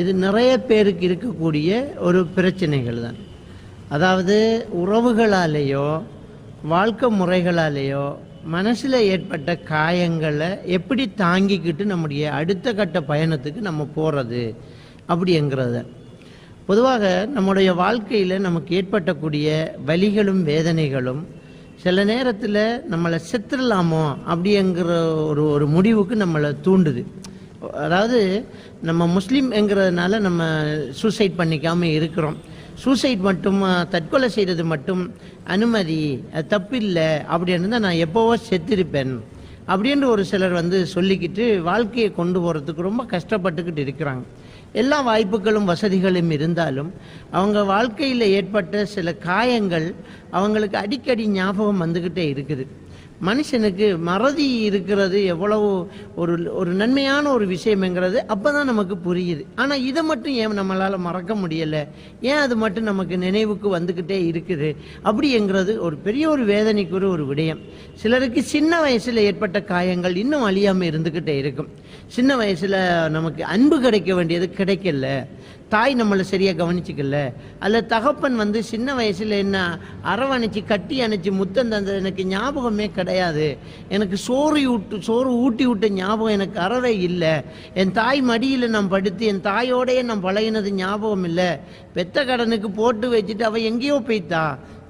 இது நிறைய பேருக்கு இருக்கக்கூடிய ஒரு பிரச்சனைகள் தான். அதாவது உறவுகளாலேயோ வாழ்க்கை முறைகளாலேயோ மனசில் ஏற்பட்ட காயங்களை எப்படி தாங்கிக்கிட்டு நம்முடைய அடுத்த கட்ட பயணத்துக்கு நம்ம போகிறது அப்படிங்கிறத. பொதுவாக நம்முடைய வாழ்க்கையில் நமக்கு ஏற்பட்டக்கூடிய வலிகளும் வேதனைகளும் சில நேரத்தில் நம்மளை செத்துடலாமோ அப்படிங்கிற ஒரு முடிவுக்கு நம்மளை தூண்டுது. அதாவது நம்ம முஸ்லீம்ங்கிறதுனால நம்ம சூசைட் பண்ணிக்காமல் இருக்கிறோம். சூசைட் மட்டும் தற்கொலை செய்கிறது மட்டும் அனுமதி, அது தப்பில்லை அப்படின்னு தான் நான் எப்போவோ செத்திருப்பேன் அப்படின்ற ஒரு சிலர் சொல்லிக்கிட்டு வாழ்க்கையை கொண்டு போகிறதுக்கு ரொம்ப கஷ்டப்பட்டுக்கிட்டு இருக்கிறாங்க. எல்லா வாய்ப்புகளும் வசதிகளும் இருந்தாலும் அவங்க வாழ்க்கையில் ஏற்பட்ட சில காயங்கள் அவங்களுக்கு அடிக்கடி ஞாபகம் வந்துக்கிட்டே இருக்குது. மனுஷனுக்கு மறதி இருக்கிறது எவ்வளவு ஒரு நன்மையான ஒரு விஷயம்ங்கிறது அப்போ தான் நமக்கு புரியுது. ஆனால் இதை மட்டும் ஏன் நம்மளால் மறக்க முடியலை, ஏன் அது மட்டும் நமக்கு நினைவுக்கு வந்துக்கிட்டே இருக்குது அப்படிங்கிறது ஒரு பெரிய ஒரு வேதனைக்குரிய ஒரு விடயம். சிலருக்கு சின்ன வயசில் ஏற்பட்ட காயங்கள் இன்னும் அழியாமல் இருந்துக்கிட்டே இருக்கும். சின்ன வயசில் நமக்கு அன்பு கிடைக்க வேண்டியது கிடைக்கல, தாய் நம்மளை சரியாக கவனிச்சிக்கல, அல்ல தகப்பன் சின்ன வயசில் என்ன அரவணைச்சி கட்டி அணைச்சி முத்தம் தந்தது எனக்கு ஞாபகமே கிடையாது, எனக்கு சோறு ஊட்டி விட்ட ஞாபகம் எனக்கு அறவே இல்லை, என் தாய் மடியில் நான் படுத்து என் தாயோடையே நான் பழகினது ஞாபகம் இல்லை, பெத்த கடனுக்கு போட்டு வச்சுட்டு அவள் எங்கேயோ போய்த்தா,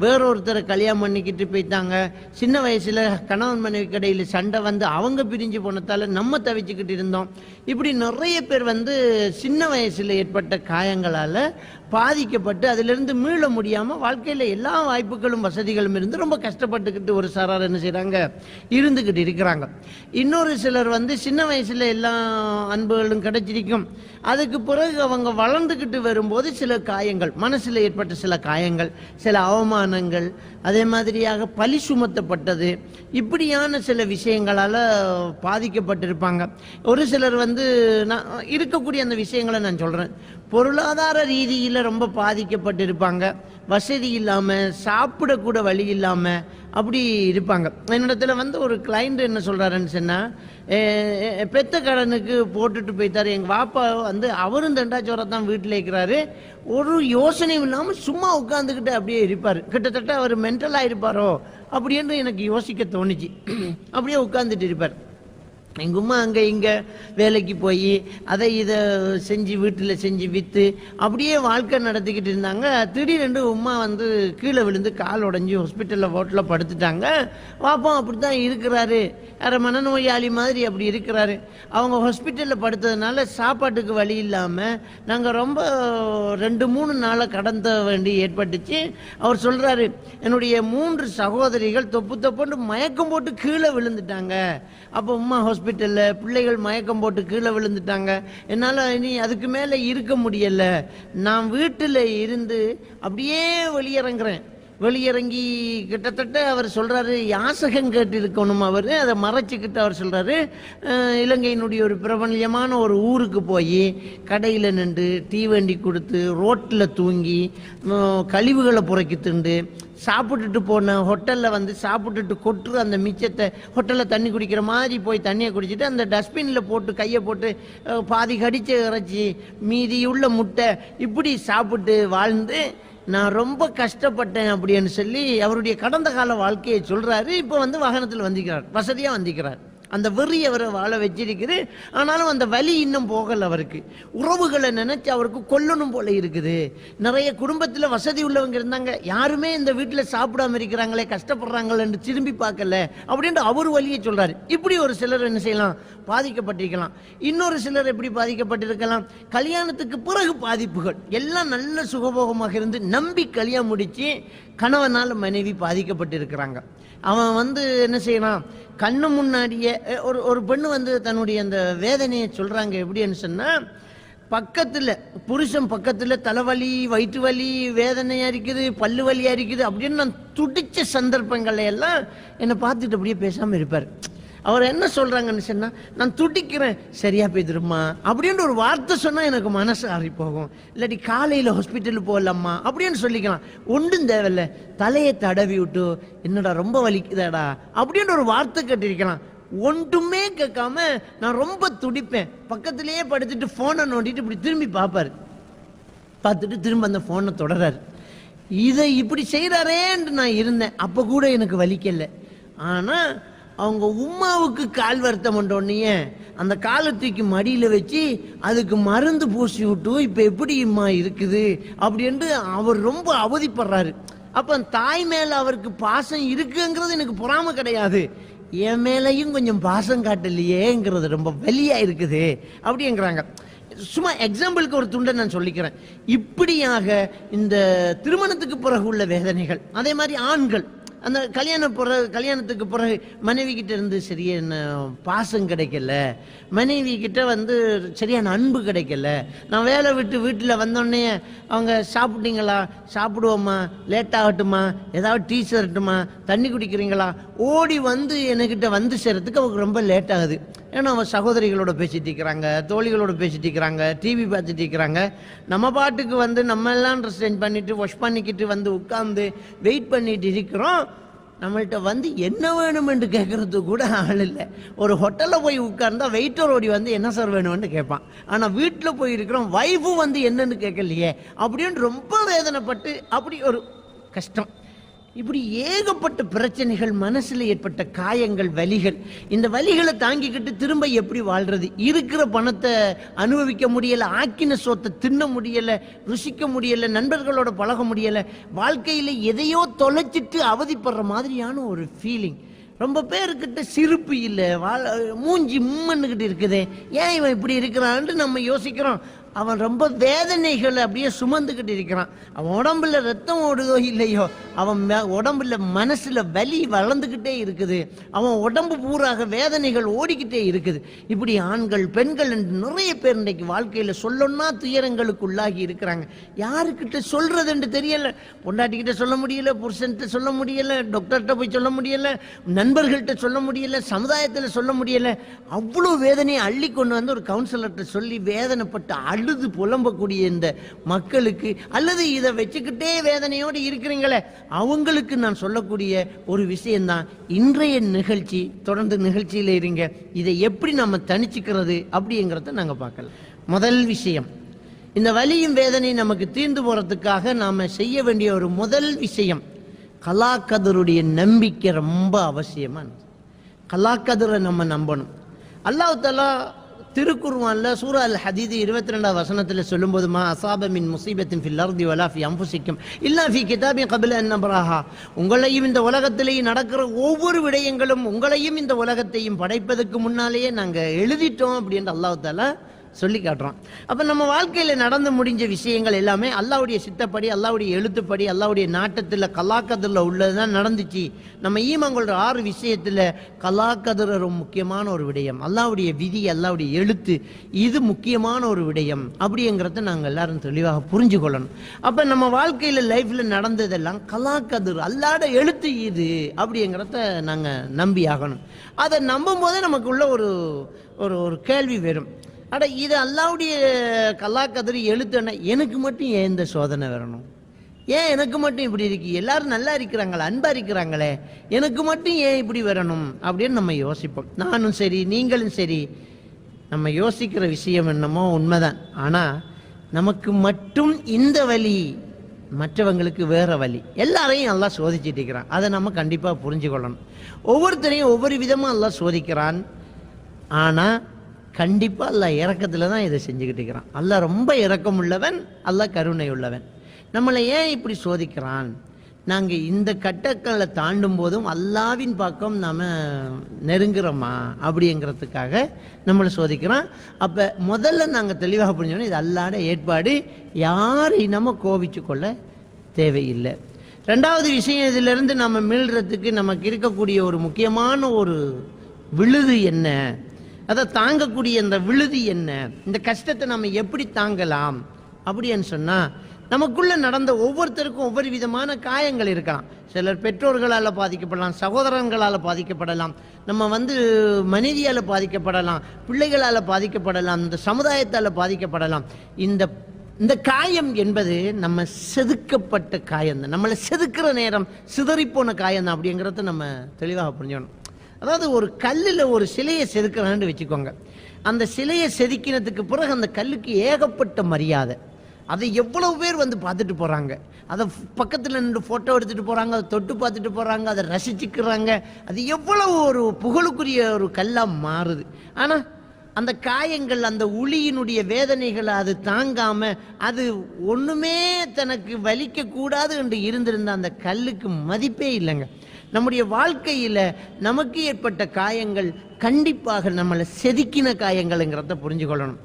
வேறொருத்தரை கல்யாணம் பண்ணிக்கிட்டு போய்த்தாங்க, சின்ன வயசில் கணவன் மனைவி கடையில் சண்டை அவங்க பிரிஞ்சு போனதால் நம்ம தவிச்சுக்கிட்டு இருந்தோம். இப்படி நிறைய பேர் சின்ன வயசில் ஏற்பட்ட காயங்களால் பாதிக்கப்பட்டு அதிலிருந்து மீள முடியாமல் வாழ்க்கையில் எல்லா வாய்ப்புகளும் வசதிகளும் இருந்து ரொம்ப கஷ்டப்பட்டுக்கிட்டு ஒரு சாரார் என்ன செய்கிறாங்க, இருந்துக்கிட்டு இருக்கிறாங்க. இன்னொரு சிலர் சின்ன வயசில் எல்லா அன்புகளும் கிடைச்சிருக்கும், அதுக்கு பிறகு அவங்க வளர்ந்துக்கிட்டு வரும்போது சில காயங்கள், மனசில் ஏற்பட்ட சில காயங்கள், சில அவமானங்கள், அதே மாதிரியாக பழி சுமத்தப்பட்டது, இப்படியான சில விஷயங்களால் பாதிக்கப்பட்டிருப்பாங்க. ஒரு சிலர் நான் இருக்கக்கூடிய அந்த விஷயங்களை நான் சொல்கிறேன். பொருளாதார ரீதியில் ரொம்ப பாதிக்கப்பட்டிருப்பாங்க, வசதி இல்லாமல் சாப்பிடக்கூட வழி இல்லாமல் அப்படி இருப்பாங்க. என்னிடத்துல ஒரு கிளைண்ட் என்ன சொல்கிறாருன்னு சொன்னால், பெத்த கடனுக்கு போட்டுட்டு போய்த்தாரு எங்கள் வாப்பா அவரும் தண்டாச்சோரை தான் வீட்டில் இருக்கிறாரு, ஒரு யோசனையும் இல்லாமல் சும்மா உட்காந்துக்கிட்டு அப்படியே இருப்பார், கிட்டத்தட்ட அவர் மென்டலாக இருப்பாரோ அப்படின்னு எனக்கு யோசிக்க தோணுச்சு. அப்படியே உட்காந்துட்டு இருப்பார். எங்கள் உமா அங்கே இங்கே வேலைக்கு போய் அதை இதை செஞ்சு வீட்டில் செஞ்சு விற்று அப்படியே வாழ்க்கை நடத்திக்கிட்டு இருந்தாங்க. திடீரென்று உமா கீழே விழுந்து கால் உடஞ்சி ஹாஸ்பிட்டலில் ஹோட்டலில் படுத்துட்டாங்க. வாப்பா அப்படி தான் இருக்கிறாரு, வேறு மனநோயாளி மாதிரி அப்படி இருக்கிறாரு. அவங்க ஹாஸ்பிட்டலில் படுத்ததுனால சாப்பாட்டுக்கு வழி இல்லாமல் நாங்கள் ரொம்ப 2-3 நாளை கடந்த வேண்டி ஏற்பட்டுச்சு. அவர் சொல்கிறாரு, என்னுடைய 3 சகோதரிகள் தொப்புன்னு மயக்கம் போட்டு கீழே விழுந்துட்டாங்க. அப்போ உமா ஹாஸ்பிட்டலில் பிள்ளைகள் மயக்கம் போட்டு கீழே விழுந்துட்டாங்க, என்னால் இனி அதுக்கு மேலே இருக்க முடியலை, நான் வீட்டில் இருந்து அப்படியே வெளியிறங்கி கிட்டத்தட்ட அவர் சொல்கிறாரு யாசகம் கேட்டு இருக்கணும். அவர் அதை மறைச்சிக்கிட்டு அவர் சொல்கிறாரு, இலங்கையினுடைய ஒரு பிரபல்யமான ஒரு ஊருக்கு போய் கடையில் நின்று டீ வண்டி கொடுத்து ரோட்டில் தூங்கி கழிவுகளை புறக்கி திண்டு சாப்பிட்டுட்டு போன ஹோட்டலில் சாப்பிட்டுட்டு கொட்டுற அந்த மிச்சத்தை ஹோட்டலில் தண்ணி குடிக்கிற மாதிரி போய் தண்ணியை குடிச்சிட்டு அந்த டஸ்ட்பினில் போட்டு கையை போட்டு பாதி கடிச்ச இறைச்சி மீதியுள்ள முட்டை இப்படி சாப்பிட்டு வாழ்ந்து நான் ரொம்ப கஷ்டப்பட்டேன் அப்படின்னு சொல்லி அவருடைய கடந்த கால வாழ்க்கையை சொல்கிறாரு. இப்போ வாகனத்தில் வந்திக்கிறார், வசதியாக வந்திக்கிறார். அந்த வெறி அவரை வாழ வச்சிருக்குது. ஆனாலும் அந்த வலி இன்னும் போகலை அவருக்கு. உறவுகளை நினைச்சு அவருக்கு கொல்லணும் போல இருக்குது. நிறைய குடும்பத்தில் வசதி உள்ளவங்க இருந்தாங்க, யாருமே இந்த வீட்டில் சாப்பிடாம இருக்கிறாங்களே, கஷ்டப்படுறாங்களேன்னு திரும்பி பார்க்கல அப்படின்ட்டு அவர் வலியை சொல்றாரு. இப்படி ஒரு சிலர் என்ன செய்யலாம், பாதிக்கப்பட்டிருக்கலாம். இன்னொரு சிலர் எப்படி பாதிக்கப்பட்டிருக்கலாம், கல்யாணத்துக்கு பிறகு பாதிப்புகள் எல்லாம் நல்ல சுகபோகமாக இருந்து நம்பி கல்யாணம் முடிச்சு கணவனால் மனைவி பாதிக்கப்பட்டிருக்கிறாங்க. அவன் என்ன செய்யலாம், கண்ணு முன்னாடியே ஒரு பெண்ணு தன்னுடைய அந்த வேதனையை சொல்றாங்க. எப்படின்னு சொன்னா, புருஷன் பக்கத்தில் தலைவலி, வயிற்று வலி, வேதனையா இருக்குது, பல்லு வலியா இருக்குது அப்படின்னு நான் துடிச்ச சந்தர்ப்பங்களை எல்லாம் என்னை பார்த்துட்டு அப்படியே பேசாமல் இருப்பார். அவர் என்ன சொல்றாங்கன்னு சொன்னா, நான் துடிக்கிறேன் சரியா போய்துருமா அப்படின்னு ஒரு வார்த்தை சொன்னா எனக்கு மனசு ஆறி போகும். இல்லாட்டி காலையில் ஹாஸ்பிட்டலுக்கு போகலாமா அப்படின்னு சொல்லிக்கலாம். ஒன்றும் தேவையில்லை, தலையை தடவி விட்டு என்னடா ரொம்ப வலிக்குதாடா அப்படின்னு ஒரு வார்த்தை கேட்டிருக்கலாம். ஒன்றுமே கேட்காம நான் ரொம்ப துடிப்பேன். பக்கத்திலேயே படுத்துட்டு போனை நோண்டிட்டு இப்படி திரும்பி பார்ப்பாரு. பார்த்துட்டு திரும்ப அந்த போனை தொடராரு. இதை இப்படி செய்யறாரேன்னு நான் இருந்தேன். அப்ப கூட எனக்கு வலிக்கல. ஆனா அவங்க உம்மாவுக்கு கால் வருத்தம் பண்ணோடனே அந்த காலை தூக்கி மடியில வச்சு அதுக்கு மருந்து பூசி விட்டு இப்ப எப்படி இம்மா இருக்குது அப்படின்னு அவர் ரொம்ப அவதிப்படுறாரு. அப்ப தாய் மேல அவருக்கு பாசம் இருக்குங்கிறது எனக்கு பொறாம கிடையாது, என் மேலையும் கொஞ்சம் பாசம் காட்டலையேங்கிறது ரொம்ப வலியா இருக்குது அப்படிங்கிறாங்க. சும்மா எக்ஸாம்பிளுக்கு ஒரு துண்டை நான் சொல்லிக்கிறேன். இப்படியாக இந்த திருமணத்துக்கு பிறகு உள்ள வேதனைகள், அதே மாதிரி ஆண்கள் அந்த கல்யாணத்துக்கு பிறகு மனைவி கிட்ட இருந்து சரியான பாசம் கிடைக்கல, மனைவி கிட்ட சரியான அன்பு கிடைக்கல. நான் வேலை விட்டு வீட்டில் வந்தோடனே அவங்க சாப்பிட்டீங்களா, சாப்பிடுவோம்மா, லேட் ஆகட்டுமா, ஏதாவது டீ தரட்டுமா, தண்ணி குடிக்கிறீங்களா, ஓடி என்கிட்ட சேர்றதுக்கு அவங்களுக்கு ரொம்ப லேட் ஆகுது. ஏன்னா அவன் சகோதரிகளோட பேசிட்டு இருக்கிறாங்க, தோழிகளோட பேசிட்டு இருக்கிறாங்க, டிவி பார்த்துட்டு இருக்கிறாங்க. நம்ம பாட்டுக்கு நம்ம எல்லாம் ட்ரெஸ் சேஞ்ச் பண்ணிட்டு வாஷ் பண்ணிக்கிட்டு உட்கார்ந்து வெயிட் பண்ணிட்டு இருக்கிறோம். நம்மள்கிட்ட என்ன வேணும் என்று கேட்கறது கூட ஆள் இல்லை. ஒரு ஹோட்டலில் போய் உட்கார்ந்தா வெயிட்டர் ஓடி என்ன சார் வேணும்னு கேட்பான். ஆனால் வீட்டில் போய் இருக்கிறோம், வைஃபும் என்னன்னு கேட்கலையே அப்படின்னு ரொம்ப வேதனைப்பட்டு அப்படி ஒரு கஷ்டம். இப்படி ஏகப்பட்ட பிரச்சனைகள், மனசுல ஏற்பட்ட காயங்கள், வலிகள். இந்த வலிகளை தாங்கிக்கிட்டு திரும்ப எப்படி வாழ்றது? இருக்கிற பணத்தை அனுபவிக்க முடியல, ஆக்கின சோத்தை தின்ன முடியல, ருசிக்க முடியல, நண்பர்களோட பழக முடியல, வாழ்க்கையில எதையோ தொலைச்சிட்டு அவதிப்படுற மாதிரியான ஒரு ஃபீலிங். ரொம்ப பேருக்கிட்ட சிரிப்பு இல்லை, மூஞ்சி மும்மன்னுக்கிட்டு இருக்குதே, ஏன் இவன் இப்படி இருக்கிறான்னு நம்ம யோசிக்கிறோம். அவன் ரொம்ப வேதனைகளை அப்படியே சுமந்துக்கிட்டு இருக்கிறான். அவன் உடம்புல ரத்தம் ஓடுதோ இல்லையோ, அவன் உடம்புல மனசுல வலி வளர்ந்துக்கிட்டே இருக்குது, அவன் உடம்பு பூராக வேதனைகள் ஓடிக்கிட்டே இருக்குது. இப்படி ஆண்கள் பெண்கள் என்று நிறைய பேர் இன்றைக்கு வாழ்க்கையில சொல்லணும்னா துயரங்களுக்கு உள்ளாகி இருக்கிறாங்க. யாருக்கிட்ட சொல்றதுன்னு தெரியல. பொண்டாட்டிக்கிட்ட சொல்ல முடியல, புருஷன்கிட்ட சொல்ல முடியல, டாக்டர்கிட்ட போய் சொல்ல முடியல, நண்பர்கள்ட்ட சொல்ல முடியல, சமுதாயத்தில் சொல்ல முடியல. அவ்வளோ வேதனையை அள்ளி கொண்டு ஒரு கவுன்சிலர்கிட்ட சொல்லி வேதனைப்பட்டு அழுது புலம்பக்கூடிய இந்த மக்களுக்கு, அல்லது இதை வச்சுக்கிட்டே வேதனையோடு இருக்கிறீங்களே அவங்களுக்கு நான் சொல்லக்கூடிய ஒரு விஷயம்தான் இன்றைய நிகழ்ச்சி. தொடர்ந்து நிகழ்ச்சியில் இருங்க. இதை எப்படி நம்ம தனிச்சுக்கிறது அப்படிங்கிறத நாங்கள் பார்க்கலாம். முதல் விஷயம், இந்த வலியும் வேதனை நமக்கு தீர்ந்து போறதுக்காக நாம செய்ய வேண்டிய ஒரு முதல் விஷயம், கலாக்கதருடைய நம்பிக்கை ரொம்ப அவசியமானது. கலாக்கதரை நம்ம நம்பணும். அல்லாஹ் தஆலா திருக்குர்ஆன்ல சூரா அல் ஹதீத் 22வது வசனத்தில் சொல்லும்போது, மா அஸாப மின் முஸீபத்தின் ஃபில் அர்தி வலா ஃபி அன்ஃபுஸிக்கும் இல்லா ஃபி கிதாபின் கப்ல அன் நப்ராஹா. உங்களையும் இந்த உலகத்திலேயே நடக்கிற ஒவ்வொரு விடயங்களும், உங்களையும் இந்த உலகத்தையும் படைப்பதற்கு முன்னாலேயே நாங்கள் எழுதிட்டோம் அப்படின்னு அல்லாஹ் தஆலா சொல்லி காட்டுறோம். அப்ப நம்ம வாழ்க்கையில நடந்து முடிஞ்ச விஷயங்கள் எல்லாமே அல்லாஹ்வுடைய சித்தப்படி, அல்லாஹ்வுடைய எழுத்துப்படி, அல்லாஹ்வுடைய நாட்டத்தில் கலாக்கதில் உள்ளதுதான் நடந்துச்சு. நம்ம ஈமான்கொள்ற 6 விஷயத்துல கலாக்கதிர ரொம்ப முக்கியமான ஒரு விடயம். அல்லாஹ்வுடைய விதி, அல்லாஹ்வுடைய எழுத்து, இது முக்கியமான ஒரு விடயம் அப்படிங்கிறத நாங்கள் எல்லாரும் தெளிவாக புரிஞ்சு கொள்ளணும். அப்ப நம்ம வாழ்க்கையில லைஃப்ல நடந்ததெல்லாம் கலாக்கதிர், அல்லாஹ்வுடைய எழுத்து இது அப்படிங்கிறத நாங்க நம்பி ஆகணும். அதை நம்பும் போதே நமக்குள்ள ஒரு ஒரு கேள்வி வரும், அட இது அல்லாஹ்வுடைய கலாக்கதிரி எழுத்துன்னா எனக்கு மட்டும் ஏன் இந்த சோதனை வரணும்? ஏன் எனக்கு மட்டும் இப்படி இருக்கு? எல்லாரும் நல்லா இருக்கிறாங்களே, அன்பா இருக்கிறாங்களே, எனக்கு மட்டும் ஏன் இப்படி வரணும் அப்படின்னு நம்ம யோசிப்போம். நானும் சரி, நீங்களும் சரி, நம்ம யோசிக்கிற விஷயம் என்னமோ உண்மைதான். ஆனா நமக்கு மட்டும் இந்த வழி, மற்றவங்களுக்கு வேற வழி. எல்லாரையும் அல்லாஹ் சோதிச்சுட்டு இருக்கிறான். அதை நம்ம கண்டிப்பா புரிஞ்சு கொள்ளணும். ஒவ்வொருத்தரையும் ஒவ்வொரு விதமா அல்லாஹ் சோதிக்கிறான். ஆனா கண்டிப்பா அல்லாஹ் இரக்கத்துல தான் இதை செஞ்சுக்கிட்டு இருக்கிறான். அல்லாஹ் ரொம்ப இரக்கம் உள்ளவன், அல்லாஹ் கருணை உள்ளவன். நம்மளை ஏன் இப்படி சோதிக்கிறான்? நாங்க இந்த கட்டங்களை தாண்டும் போதும் அல்லாவின் பக்கம் நாம நெருங்குறோமா அப்படிங்கிறதுக்காக நம்மளை சோதிக்கிறான். அப்ப முதல்ல நாங்க தெளிவாக புரிஞ்சோம், இது அல்லாஹ்வுடைய ஏற்பாடு, யாரையும் நம்ம கோபிச்சு கொள்ள தேவையில்லை. ரெண்டாவது விஷயம், இதுல இருந்து நம்ம மீள்றதுக்கு நமக்கு இருக்கக்கூடிய ஒரு முக்கியமான ஒரு விழுது என்ன, அதை தாங்கக்கூடிய இந்த விழுதி என்ன, இந்த கஷ்டத்தை நம்ம எப்படி தாங்கலாம் அப்படின்னு சொன்னா, நமக்குள்ள நடந்த ஒவ்வொருத்தருக்கும் ஒவ்வொரு விதமான காயங்கள் இருக்கலாம். சிலர் பெற்றோர்களால் பாதிக்கப்படலாம், சகோதரங்களால் பாதிக்கப்படலாம், நம்ம மனைவியால் பாதிக்கப்படலாம், பிள்ளைகளால் பாதிக்கப்படலாம், இந்த சமுதாயத்தால் பாதிக்கப்படலாம். இந்த காயம் என்பது நம்ம செதுக்கப்பட்ட காயம் தான், நம்மளை செதுக்கிற நேரம் சிதறிப்போன காயம் தான் அப்படிங்கிறத நம்ம தெளிவாக புரிஞ்சுக்கணும். அதாவது ஒரு கல்லில் ஒரு சிலையை செதுக்கிறான்னு வச்சுக்கோங்க. அந்த சிலையை செதுக்கினதுக்கு பிறகு அந்த கல்லுக்கு ஏகப்பட்ட மரியாதை. அதை எவ்வளவு பேர் வந்து பார்த்துட்டு போகிறாங்க, அதை பக்கத்தில் நின்று ஃபோட்டோ எடுத்துகிட்டு போகிறாங்க, அதை தொட்டு பார்த்துட்டு போகிறாங்க, அதை ரசிச்சுக்கிறாங்க. அது எவ்வளவு ஒரு புகழுக்குரிய ஒரு கல்லாக மாறுது. ஆனால் அந்த காயங்கள், அந்த உளியினுடைய வேதனைகளை அது தாங்காம, அது ஒண்ணுமே தனக்கு வலிக்க கூடாது என்று இருந்திருந்த அந்த கல்லுக்கு மதிப்பே இல்லைங்க. நம்முடைய வாழ்க்கையில நமக்கு ஏற்பட்ட காயங்கள் கண்டிப்பாக நம்மளை செதுக்கின காயங்கள்ங்கிறத புரிஞ்சு கொள்ளணும்.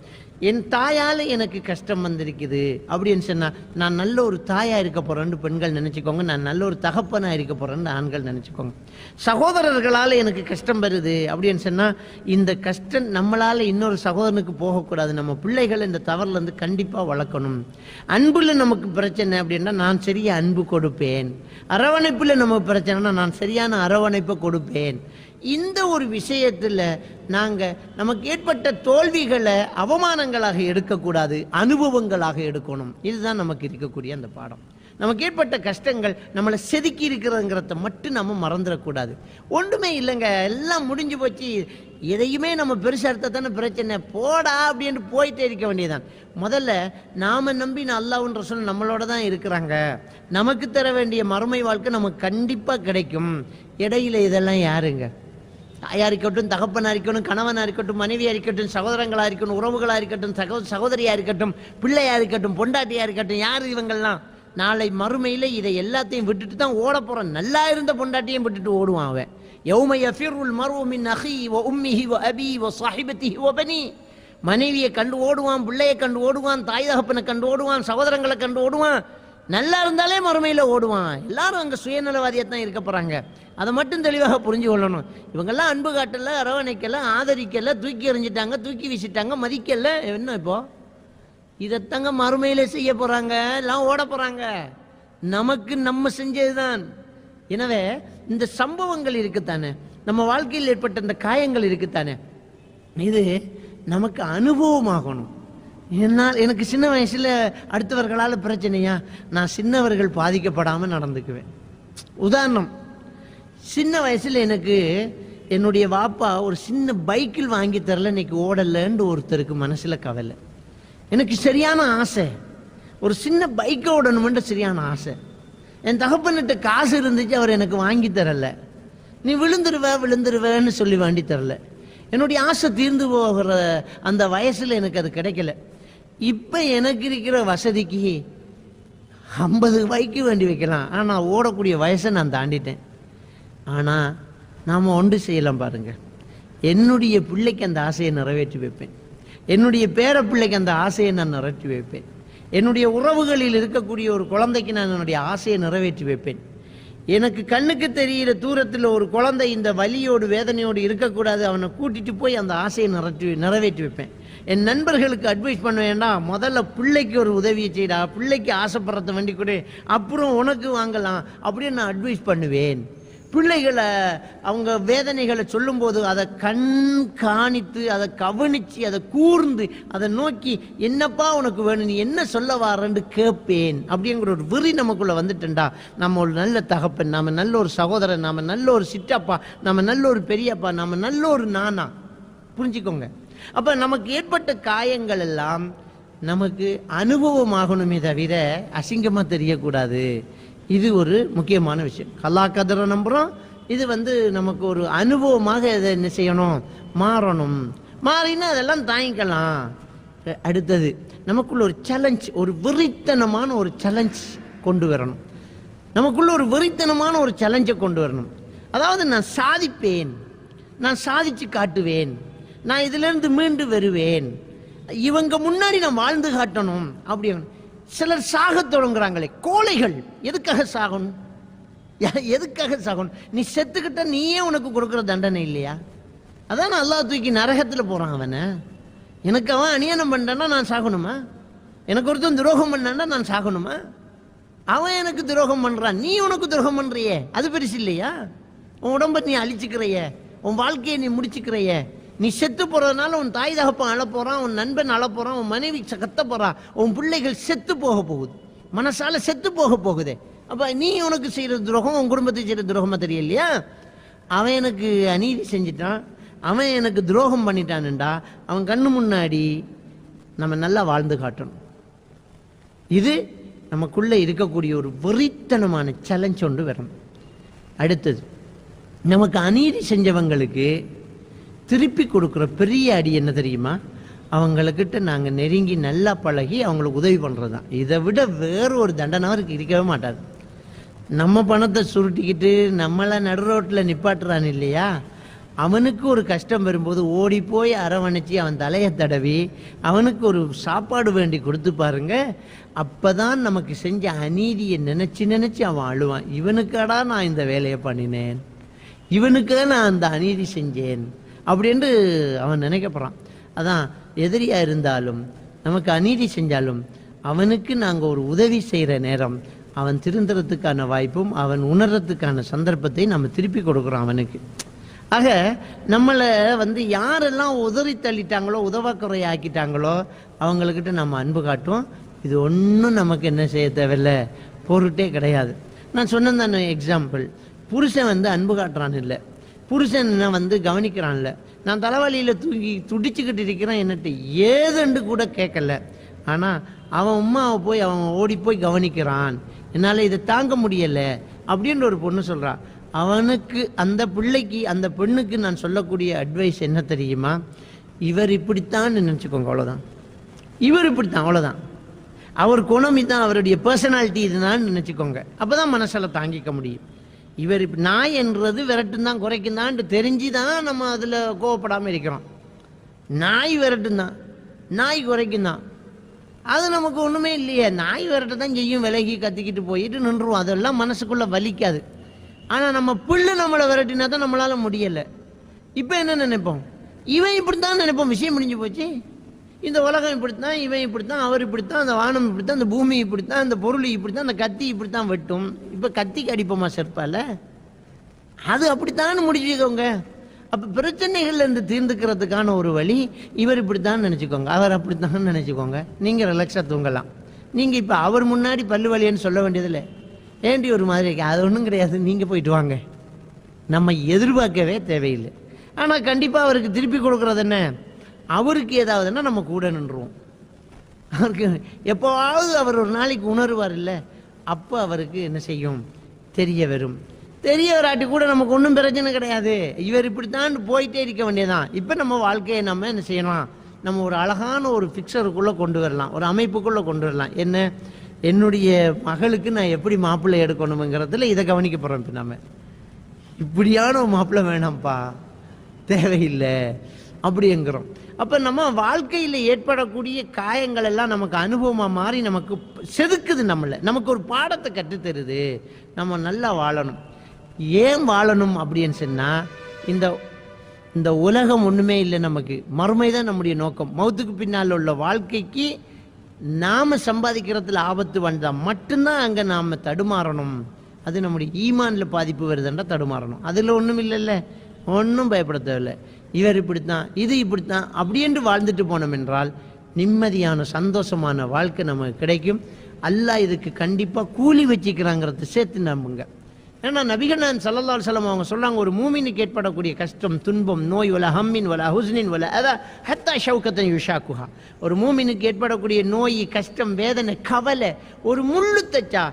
என் தாயால் எனக்கு கஷ்டம் வந்திருக்குது அப்படின்னு சொன்னால் நான் நல்ல ஒரு தாயாக இருக்க போகிறேன்னு பெண்கள் நினச்சிக்கோங்க, நான் நல்ல ஒரு தகப்பனாக இருக்க போகிறேன்னு ஆண்கள் நினச்சிக்கோங்க. சகோதரர்களால் எனக்கு கஷ்டம் வருது அப்படின்னு சொன்னால் இந்த கஷ்டம் நம்மளால் இன்னொரு சகோதரனுக்கு போகக்கூடாது. நம்ம பிள்ளைகள் இந்த தவறுலேருந்து கண்டிப்பாக வளர்க்கணும். அன்பில் நமக்கு பிரச்சனை அப்படின்னா நான் சரியாக அன்பு கொடுப்பேன். அரவணைப்பில் நமக்கு பிரச்சனைனா நான் சரியான அரவணைப்பை கொடுப்பேன். இந்த ஒரு விஷயத்தில் நாங்கள் நமக்கு ஏற்பட்ட தோல்விகளை அவமானங்களாக எடுக்கக்கூடாது, அனுபவங்களாக எடுக்கணும். இதுதான் நமக்கு இருக்கக்கூடிய அந்த பாடம். நமக்கு ஏற்பட்ட கஷ்டங்கள் நம்மளை செதுக்கி இருக்கிறதுங்கிறத மட்டும் நம்ம மறந்துடக்கூடாது. ஒன்றுமே இல்லைங்க, எல்லாம் முடிஞ்சு போச்சு, எதையுமே நம்ம பெருசாக எடுத்தால் தானே பிரச்சனை, போடா அப்படின்னு போயிட்டே இருக்க வேண்டியதான். முதல்ல நாம் நம்பின அல்லாஹ்வுன்ற ரசூல் நம்மளோட தான் இருக்கிறாங்க. நமக்கு தர வேண்டிய மறுமை வாழ்க்கை நமக்கு கண்டிப்பாக கிடைக்கும். இடையில இதெல்லாம் யாருங்க? தாயாக இருக்கட்டும், தகப்பனாக இருக்கட்டும், கணவனாக இருக்கட்டும், மனைவியாக இருக்கட்டும், சகோதரங்களாக இருக்கட்டும், உறவுகளாக இருக்கட்டும், சகோதரியாக இருக்கட்டும், பிள்ளையாக இருக்கட்டும், பொண்டாட்டியாக இருக்கட்டும், யார் இவங்கள்லாம்? நாளை மறுமையில் இதை எல்லாத்தையும் விட்டுட்டு தான் ஓட போகிறான். நல்லா இருந்த பொண்டாட்டியும் விட்டுட்டு ஓடுவான் அவன். யௌம யஃபிருல் மர்உ மின் அஹீஹி வ உம்மிஹி வ அபீஹி வ ஸாஹிபத்திஹி வ பனீ. மனைவியை கண்டு ஓடுவான், பிள்ளையை கண்டு ஓடுவான், தாய் தகப்பனை கண்டு ஓடுவான், சகோதரங்களை கண்டு ஓடுவான். நல்லா இருந்தாலே மறுமையில் ஓடுவான். எல்லாரும் அங்கே சுயநலவாதியத்தான் இருக்க போகிறாங்க. அதை மட்டும் தெளிவாக புரிஞ்சு கொள்ளணும். இவங்கெல்லாம் அன்பு காட்டலை, அரவணைக்கலை, ஆதரிக்கலை, தூக்கி எறிஞ்சிட்டாங்க, தூக்கி வீசிட்டாங்க, மதிக்கலை. என்ன இப்போ இதைத்தாங்க மறுமையில செய்ய போகிறாங்க, எல்லாம் ஓட போகிறாங்க. நமக்கு நம்ம செஞ்சதுதான். எனவே இந்த சம்பவங்கள் இருக்குத்தானே, நம்ம வாழ்க்கையில் ஏற்பட்ட இந்த காயங்கள் இருக்குத்தானே, இது நமக்கு அனுபவமாகணும். என்னால் எனக்கு சின்ன வயசில் அடுத்தவர்களால் பிரச்சனையா, நான் சின்னவர்கள் பாதிக்கப்படாமல் நடந்துக்குவேன். உதாரணம், சின்ன வயசில் எனக்கு என்னுடைய வாப்பா ஒரு சின்ன பைக்கில் வாங்கி தரல, இன்னைக்கு ஓடலைன்னு ஒருத்தருக்கு மனசில் கவலை. எனக்கு சரியான ஆசை, ஒரு சின்ன பைக்கை ஓடணுமென்ற சரியான ஆசை. என் தகப்பன்கிட்ட காசு இருந்துச்சு, அவர் எனக்கு வாங்கி தரல. நீ விழுந்துருவேன்னு சொல்லி வாங்கி தரல. என்னுடைய ஆசை தீர்ந்து போகிற அந்த வயசில் எனக்கு அது கிடைக்கல. இப்போ எனக்கு இருக்கிற வசதிக்கு 50 பைக்கு வேண்டி வைக்கலாம், ஆனால் ஓடக்கூடிய வயசை நான் தாண்டிட்டேன். ஆனால் நாம் ஒன்று செய்யலாம் பாருங்க, என்னுடைய பிள்ளைக்கு அந்த ஆசையை நிறைவேற்றி வைப்பேன். என்னுடைய பேர பிள்ளைக்கு அந்த ஆசையை நான் நிறைவேற்றி வைப்பேன். என்னுடைய உறவுகளில் இருக்கக்கூடிய ஒரு குழந்தைக்கு நான் என்னுடைய ஆசையை நிறைவேற்றி வைப்பேன். எனக்கு கண்ணுக்கு தெரிகிற தூரத்தில் ஒரு குழந்தை இந்த வலியோடு வேதனையோடு இருக்கக்கூடாது, அவனை கூட்டிட்டு போய் அந்த ஆசையை நிறைவேற்றி வைப்பேன். என் நண்பர்களுக்கு அட்வைஸ் பண்ண வேண்டாம், முதல்ல பிள்ளைக்கு ஒரு உதவியை செய்யடா, பிள்ளைக்கு ஆசைப்படுறத வண்டி கொடு, அப்புறம் உனக்கு வாங்கலாம் அப்படின்னு நான் அட்வைஸ் பண்ணுவேன். பிள்ளைகளை அவங்க வேதனைகளை சொல்லும்போது அதை கண்காணித்து, அதை கவனித்து, அதை கூர்ந்து, அதை நோக்கி என்னப்பா உனக்கு வேணும், நீ என்ன சொல்ல வாரன்னு கேட்பேன். அப்படிங்கிற ஒரு வெறி நமக்குள்ளே வந்துட்டேன்டா, நம்ம ஒரு நல்ல தகப்பன், நம்ம நல்ல ஒரு சகோதரன், நம்ம நல்ல ஒரு சிற்றப்பா, நம்ம நல்ல ஒரு பெரியப்பா, நம்ம நல்ல ஒரு நானா. புரிஞ்சுக்கோங்க. அப்போ நமக்கு ஏற்பட்ட காயங்கள் எல்லாம் நமக்கு அனுபவமாகணுமே தவிர அசிங்கமாக தெரியக்கூடாது. இது ஒரு முக்கியமான விஷயம். கல்லா கதிரை நம்புகிறோம், இது நமக்கு ஒரு அனுபவமாக இதை என்ன செய்யணும், மாறணும். மாறினா அதெல்லாம் தாங்கிக்கலாம். அடுத்தது நமக்குள்ள ஒரு சேலஞ்ச், ஒரு வெறித்தனமான ஒரு சேலஞ்ச் கொண்டு வரணும். நமக்குள்ள ஒரு வெறித்தனமான ஒரு சேலஞ்சை கொண்டு வரணும். அதாவது நான் சாதிப்பேன், நான் சாதிச்சு காட்டுவேன், நான் இதிலிருந்து மீண்டு வருவேன், இவங்க முன்னாடி நான் வாழ்ந்து காட்டணும். அப்படி சிலர் சாக தொடங்குறாங்களே, கோழைகள். எதுக்காக சாகணும்? எதுக்காக சாகணும்? நீ செத்துக்கிட்ட நீயே உனக்கு கொடுக்குற தண்டனை இல்லையா? அதான் அல்லாஹ் தூக்கி நரகத்தில் போகிறான். அவனை எனக்கு அவன் அநியாயம் பண்ணான்னா நான் சாகணுமா? எனக்கு ஒருத்தன் துரோகம் பண்ணான்னா நான் சாகணுமா? அவன் எனக்கு துரோகம் பண்ணுறான், நீ உனக்கு துரோகம் பண்ணுறியே, அது பெருசு இல்லையா? உன் உடம்பை நீ அழிச்சுக்கிறைய, உன் வாழ்க்கையை நீ முடிச்சுக்கிறைய, நீ செத்து போறதுனால உன் தாய் தகப்பன் அழ போறான், உன் நண்பன் அழ போறான், உன் மனைவி கத்த போறான், உன் பிள்ளைகள் செத்து போக போகுது, மனசால செத்து போக போகுதே. அப்ப நீ உனக்கு செய்யற துரோகம் உன் குடும்பத்தை செய்யற துரோகமா தெரியலையா? அவன் எனக்கு அநீதி செஞ்சிட்டான், அவன் எனக்கு துரோகம் பண்ணிட்டான்டா, அவன் கண்ணு முன்னாடி நம்ம நல்லா வாழ்ந்து காட்டணும். இது நமக்குள்ள இருக்கக்கூடிய ஒரு வெறித்தனமான சேலஞ்ச் ஒன்று வரணும். அடுத்தது, நமக்கு அநீதி செஞ்சவங்களுக்கு திருப்பி கொடுக்குற பெரிய அடி என்ன தெரியுமா? அவங்களுக்கிட்ட நாங்கள் நெருங்கி நல்லா பழகி அவங்களுக்கு உதவி பண்ணுறது தான். இதை விட வேறு ஒரு தண்டனை அவருக்கு இருக்கவே மாட்டாது. நம்ம பணத்தை சுருட்டிக்கிட்டு நம்மளை நடு ரோட்டில் நிப்பாட்டுறான் இல்லையா, அவனுக்கு ஒரு கஷ்டம் வரும்போது ஓடி போய் அரவணைச்சி அவன் தலையை தடவி அவனுக்கு ஒரு சாப்பாடு வேண்டி கொடுத்து பாருங்க. அப்பதான் நமக்கு செஞ்ச அநீதியை நினைச்சு நினைச்சு அவன் அழுவான். இவனுக்காடா நான் இந்த வேலையை பண்ணினேன், இவனுக்காக நான் அந்த அநீதி செஞ்சேன் அப்படின்னு அவன் நினைக்கப்படுறான். அதான் எதிரியா இருந்தாலும் நமக்கு அநீதி செஞ்சாலும் அவனுக்கு நாங்கள் ஒரு உதவி செய்கிற நேரம் அவன் திருந்துறதுக்கான வாய்ப்பும் அவன் உணர்றதுக்கான சந்தர்ப்பத்தை நம்ம திருப்பி கொடுக்குறோம் அவனுக்கு. ஆக நம்மளை யாரெல்லாம் உதறி தள்ளிட்டாங்களோ, உதவக்குறை ஆக்கிட்டாங்களோ அவங்கக்கிட்ட நம்ம அன்பு காட்டுவோம். இது ஒன்றும் நமக்கு என்ன செய்ய தேவையில்லை, பொருட்டே கிடையாது. நான் சொன்னேன் எக்ஸாம்பிள், புருஷன் அன்பு காட்டுறான் இல்லை, புருஷன் கவனிக்கிறான் இல்லை. நான் தலைவலியில் தூங்கி துடிச்சுக்கிட்டு இருக்கிறேன், என்னட்டு ஏதுண்டு கூட கேட்கல. ஆனால் அவன் உமாவை போய் அவன் ஓடி போய் கவனிக்கிறான், என்னால் இதை தாங்க முடியலை அப்படின்ற ஒரு பொண்ணு சொல்கிறான். அவனுக்கு, அந்த பிள்ளைக்கு, அந்த பெண்ணுக்கு நான் சொல்லக்கூடிய அட்வைஸ் என்ன தெரியுமா? இவர் இப்படித்தான் நினச்சிக்கோங்க, அவ்வளோதான். இவர் இப்படித்தான், அவ்வளோதான். அவர் குணம் இதுதான், அவருடைய பர்சனாலிட்டி இதுதான் நினச்சிக்கோங்க. அப்போ தான் மனசில் தாங்கிக்க முடியும். இவர் இப்படி நாய் என்றது விரட்டும் தான் குறைக்கும் தான் தெரிஞ்சு தான் நம்ம அதில் கோவப்படாமல் இருக்கிறோம். நாய் விரட்டும் தான், நாய் குறைக்கும் தான், அது நமக்கு ஒன்றுமே இல்லையே. நாய் விரட்ட தான் செய்யும், விலகி கத்திக்கிட்டு போயிட்டு நின்றுவோம், அதெல்லாம் மனசுக்குள்ளே வலிக்காது. ஆனால் நம்ம பிள்ளை நம்மளை விரட்டினா தான் நம்மளால் முடியலை. இப்போ என்ன நினைப்போம்? இவன் இப்படித்தான் நினைப்போம். விஷயம் முடிஞ்சு போச்சு. இந்த உலகம் இப்படித்தான், இவன் இப்படித்தான், அவர் இப்படித்தான், அந்த வானம் இப்படித்தான், அந்த பூமி இப்படித்தான், அந்த பொருள் இப்படித்தான், அந்த கத்தி இப்படித்தான் வெட்டும். இப்போ கத்திக்கு அடிப்போமா செருப்பால? அது அப்படித்தான் முடிச்சுக்கோங்க. அப்போ பிரச்சனைகள்ல இருந்து தீர்ந்துக்கிறதுக்கான ஒரு வழி இவர் இப்படித்தான் நினச்சிக்கோங்க, அவர் அப்படித்தான் நினச்சிக்கோங்க. நீங்கள் ரிலாக்ஸாக தூங்கலாம். நீங்கள் இப்போ அவர் முன்னாடி பல்லு வலின்னு சொல்ல வேண்டியதில்லை. ஏண்டி ஒரு மாதிரி இருக்கு, அது ஒன்றும் கிடையாது, நீங்கள் போயிட்டு வாங்க. நம்ம எதிர்பார்க்கவே தேவையில்லை. ஆனால் கண்டிப்பாக அவருக்கு திருப்பி கொடுக்குறது என்ன? அவருக்கு ஏதாவதுன்னா நம்ம கூட நின்றுவோம். அவருக்கு எப்போவாவது அவர் ஒரு நாளைக்கு உணர்வார் இல்லை, அப்போ அவருக்கு என்ன செய்யும் தெரிய வரும். தெரிய வராட்டி கூட நமக்கு ஒன்றும் பிரச்சனை கிடையாது. இவர் இப்படித்தான் போயிட்டே இருக்க வேண்டியதான். இப்போ நம்ம வாழ்க்கையை நம்ம என்ன செய்யலாம்? நம்ம ஒரு அழகான ஒரு ஃபிக்சருக்குள்ளே கொண்டு வரலாம், ஒரு அமைப்புக்குள்ளே கொண்டு வரலாம். என்ன, என்னுடைய மகளுக்கு நான் எப்படி மாப்பிள்ளை எடுக்கணுங்கிறதுல இதை கவனிக்க போகிறோம். இப்போ நம்ம இப்படியான ஒரு மாப்பிள்ளை வேணாம்ப்பா, தேவையில்லை அப்படிங்கிறோம். அப்போ நம்ம வாழ்க்கையில் ஏற்படக்கூடிய காயங்கள் எல்லாம் நமக்கு அனுபவமாக மாறி நமக்கு செதுக்குது, நமக்கு ஒரு பாடத்தை கற்றுத்தருது. நம்ம நல்லா வாழணும். ஏன் வாழணும் அப்படின்னு சொன்னால், இந்த உலகம் ஒன்றுமே இல்லை, நமக்கு மறுமை தான் நம்முடைய நோக்கம். மௌத்துக்கு பின்னால் உள்ள வாழ்க்கைக்கு நாம் சம்பாதிக்கிறதுல ஆபத்து வந்தால் மட்டும்தான் அங்கே நாம் தடுமாறணும். அது நம்முடைய ஈமானில் பாதிப்பு வருதுன்றா தடுமாறணும். அதில் ஒன்றும் இல்லைல்ல, ஒன்றும் பயப்பட தேவையில்லை. இவர் இப்படித்தான், இது இப்படித்தான் அப்படின்ட்டு வாழ்ந்துட்டு போனோம் என்றால் நிம்மதியான சந்தோஷமான வாழ்க்கை நமக்கு கிடைக்கும். அல்லாஹ் இதுக்கு கண்டிப்பாக கூலி வச்சுக்கிறாங்கிறது சேர்த்து நம்புங்க. ஏன்னா நபிகள் நாயகம் ஸல்லல்லாஹு அலைஹி வஸல்லம் அவங்க சொல்றாங்க, ஒரு மூமினுக்கு ஏற்படக்கூடிய கஷ்டம், துன்பம், நோய், வல ஹம்மின் வல ஹுஸ்னின் வல அதா ஹத்தா ஷௌகத்தன் யுஷாக்குஹா. ஒரு மூமினுக்கு ஏற்படக்கூடிய நோய், கஷ்டம், வேதனை, கவலை, ஒரு முள்ளு தச்சா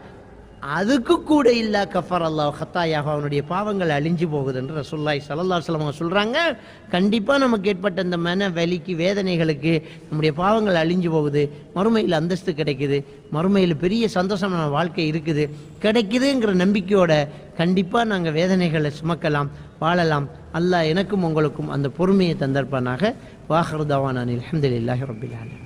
அதுக்கு கூட இல்லா கஃபர் அல்லாஹ் ஹத்தாயாக, அவனுடைய பாவங்கள் அழிஞ்சு போகுது என்று ரசூலுல்லாஹி ஸல்லல்லாஹு அலைஹி வஸல்லம் சொல்றாங்க. கண்டிப்பாக நமக்கு ஏற்பட்ட இந்த மன வலிக்கு, வேதனைகளுக்கு நம்முடைய பாவங்கள் அழிஞ்சு போகுது. மறுமையில் அந்தஸ்து கிடைக்குது, மறுமையில் பெரிய சந்தோஷமான வாழ்க்கை இருக்குது, கிடைக்குதுங்கிற நம்பிக்கையோட கண்டிப்பாக நாங்கள் வேதனைகளை சுமக்கலாம், வாழலாம். அல்லாஹ் எனக்கும் உங்களுக்கும் அந்த பொறுமையை தந்தர்ப்பானாக. வாஹிரு தவானா அல்ஹம்துலில்லாஹி ரப்பில் ஆலமீன்.